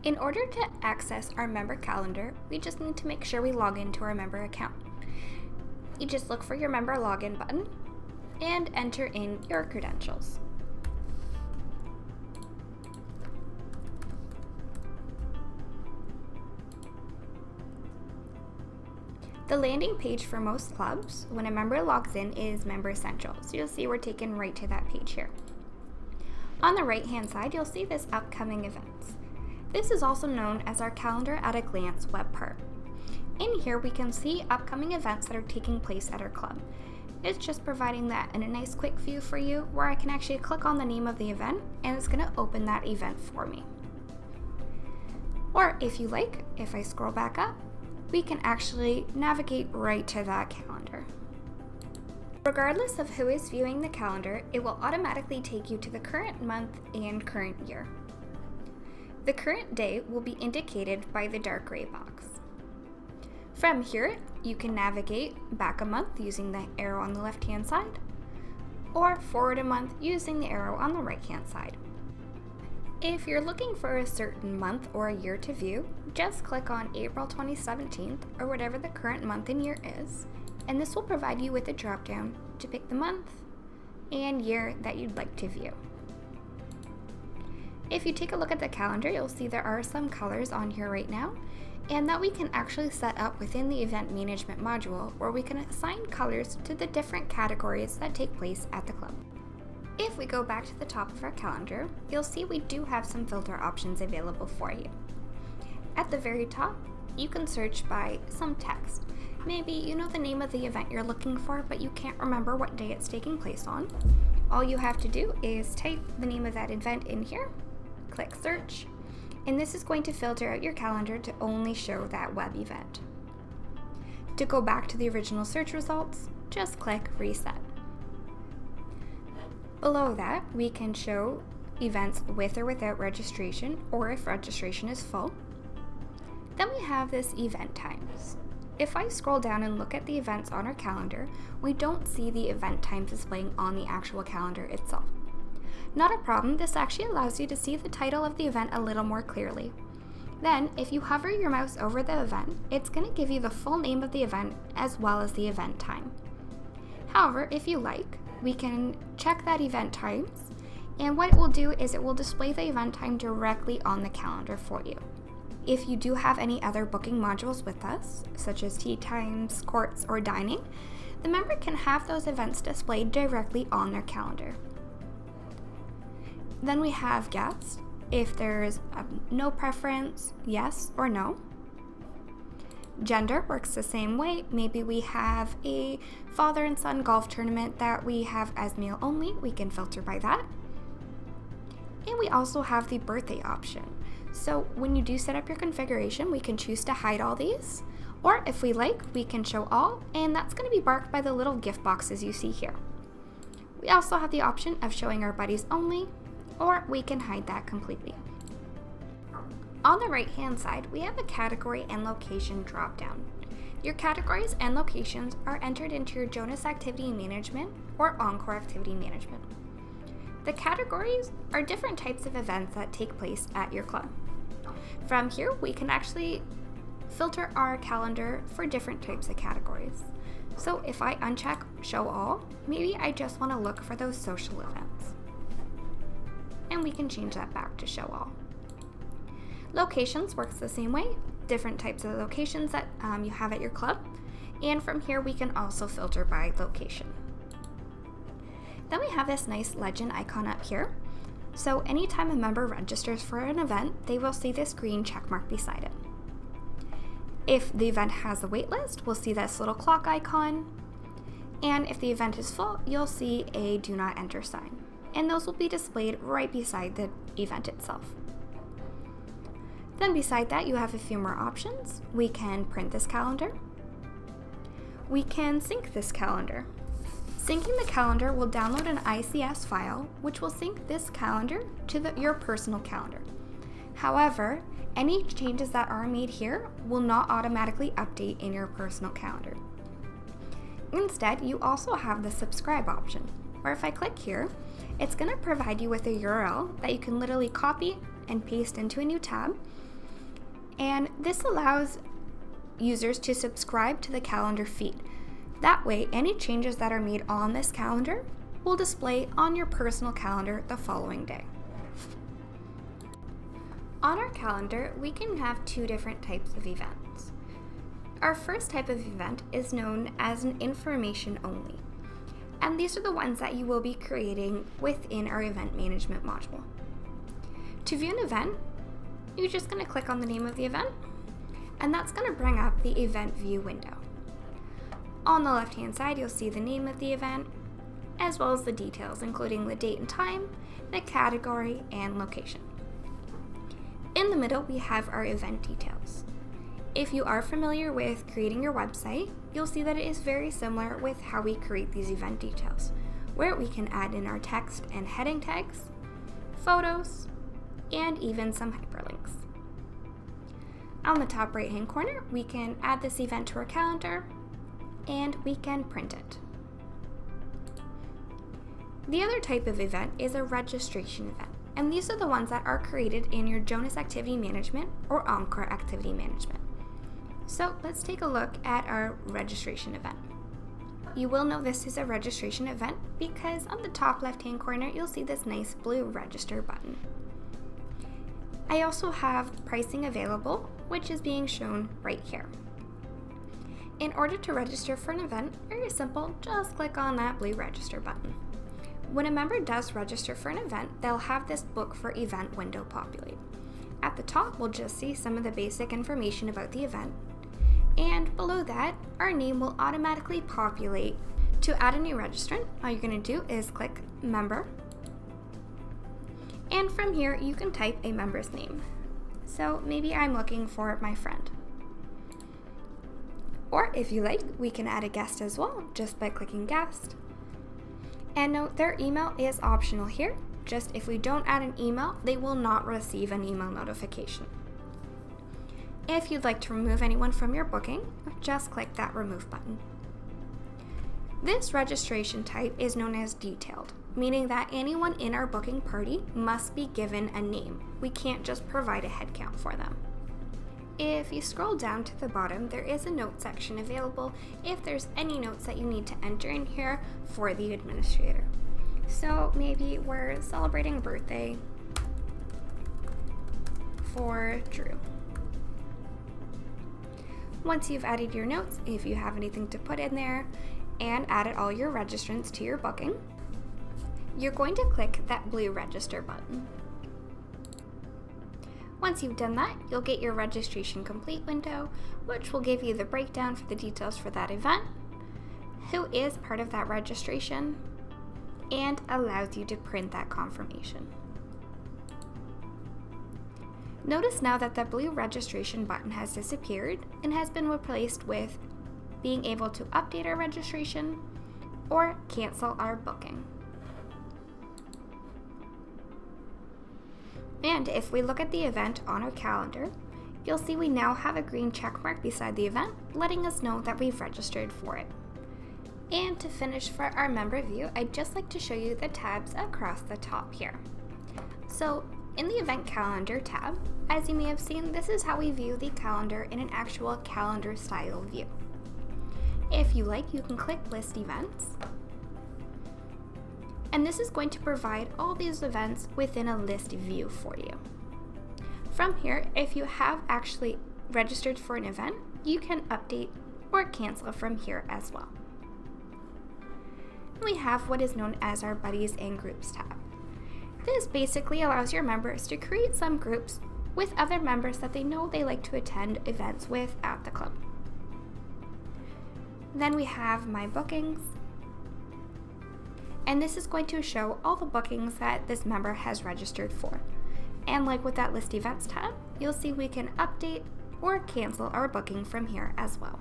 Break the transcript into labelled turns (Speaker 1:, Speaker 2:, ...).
Speaker 1: In order to access our member calendar, we just need to make sure we log into our member account. You just look for your member login button and enter in your credentials. The landing page for most clubs when a member logs in is Member Central, so you'll see we're taken right to that page here. On the right hand side, you'll see this upcoming events. This is also known as our Calendar at a Glance web part. In here we can see upcoming events that are taking place at our club. It's just providing that in a nice quick view for you where I can actually click on the name of the event and it's going to open that event for me. Or if you like, if I scroll back up, we can actually navigate right to that calendar. Regardless of who is viewing the calendar, it will automatically take you to the current month and current year. The current day will be indicated by the dark gray box. From here, you can navigate back a month using the arrow on the left-hand side, or forward a month using the arrow on the right-hand side. If you're looking for a certain month or a year to view, just click on April 2017 or whatever the current month and year is, and this will provide you with a drop-down to pick the month and year that you'd like to view. If you take a look at the calendar, you'll see there are some colors on here right now, and that we can actually set up within the event management module where we can assign colors to the different categories that take place at the club. If we go back to the top of our calendar, you'll see we do have some filter options available for you. At the very top, you can search by some text. Maybe you know the name of the event you're looking for, but you can't remember what day it's taking place on. All you have to do is type the name of that event in here, click search, and this is going to filter out your calendar to only show that web event. To go back to the original search results, just click reset. Below that, we can show events with or without registration, or if registration is full. Then we have this event times. If I scroll down and look at the events on our calendar, we don't see the event times displaying on the actual calendar itself. Not a problem, this actually allows you to see the title of the event a little more clearly. Then, if you hover your mouse over the event, it's going to give you the full name of the event as well as the event time. However, if you like, we can check that event times, and what it will do is it will display the event time directly on the calendar for you. If you do have any other booking modules with us, such as tea times, courts, or dining, the member can have those events displayed directly on their calendar. Then we have guests. If there's no preference, yes or no. Gender works the same way. Maybe we have a father and son golf tournament that we have as male only. We can filter by that. And we also have the birthday option. So when you do set up your configuration, we can choose to hide all these, or if we like, we can show all, and that's going to be marked by the little gift boxes you see here. We also have the option of showing our buddies only, or we can hide that completely. On the right hand side, we have a category and location dropdown. Your categories and locations are entered into your Jonas Activity Management or Encore Activity Management. The categories are different types of events that take place at your club. From here, we can actually filter our calendar for different types of categories. So if I uncheck Show All, maybe I just want to look for those social events. And we can change that back to Show All. Locations works the same way, different types of locations that you have at your club, and from here we can also filter by location. Then we have this nice legend icon up here, so anytime a member registers for an event, they will see this green check mark beside it. If the event has a wait list, we'll see this little clock icon, and if the event is full, you'll see a do not enter sign, and those will be displayed right beside the event itself. Then beside that, you have a few more options. We can print this calendar. We can sync this calendar. Syncing the calendar will download an ICS file, which will sync this calendar to your personal calendar. However, any changes that are made here will not automatically update in your personal calendar. Instead, you also have the subscribe option, where if I click here, it's going to provide you with a URL that you can literally copy and paste into a new tab, And this allows users to subscribe to the calendar feed. That way, any changes that are made on this calendar will display on your personal calendar the following day. On our calendar, we can have two different types of events. Our first type of event is known as an information only, and these are the ones that you will be creating within our event management module. To view an event, you're just going to click on the name of the event, and that's going to bring up the event view window. On the left-hand side, you'll see the name of the event, as well as the details, including the date and time, the category, and location. In the middle, we have our event details. If you are familiar with creating your website, you'll see that it is very similar with how we create these event details, where we can add in our text and heading tags, photos, and even some hyperlinks. On the top right-hand corner, we can add this event to our calendar, and we can print it. The other type of event is a registration event, and these are the ones that are created in your Jonas Activity Management or Encore Activity Management. So let's take a look at our registration event. You will know this is a registration event because on the top left-hand corner, you'll see this nice blue register button. I also have pricing available, which is being shown right here. In order to register for an event, very simple, just click on that blue register button. When a member does register for an event, they'll have this book for event window populate. At the top, we'll just see some of the basic information about the event, and below that, our name will automatically populate. To add a new registrant, all you're going to do is click Member, and from here, you can type a member's name. So maybe I'm looking for my friend. Or if you like, we can add a guest as well, just by clicking Guest. And note, their email is optional here. Just if we don't add an email, they will not receive an email notification. If you'd like to remove anyone from your booking, just click that Remove button. This registration type is known as detailed, meaning that anyone in our booking party must be given a name. We can't just provide a head count for them. If you scroll down to the bottom, there is a note section available if there's any notes that you need to enter in here for the administrator. So maybe we're celebrating a birthday for Drew. Once you've added your notes, if you have anything to put in there, and added all your registrants to your booking, you're going to click that blue register button. Once you've done that, you'll get your registration complete window, which will give you the breakdown for the details for that event, who is part of that registration, and allows you to print that confirmation. Notice now that the blue registration button has disappeared and has been replaced with being able to update our registration or cancel our booking. And if we look at the event on our calendar, you'll see we now have a green check mark beside the event, letting us know that we've registered for it. And to finish for our member view, I'd just like to show you the tabs across the top here. So in the event calendar tab, as you may have seen, this is how we view the calendar in an actual calendar style view. If you like, you can click List Events, and this is going to provide all these events within a list view for you. From here, if you have actually registered for an event, you can update or cancel from here as well. We have what is known as our Buddies and Groups tab. This basically allows your members to create some groups with other members that they know they like to attend events with at the club. Then we have My Bookings, and this is going to show all the bookings that this member has registered for. And like with that List Events tab, you'll see we can update or cancel our booking from here as well.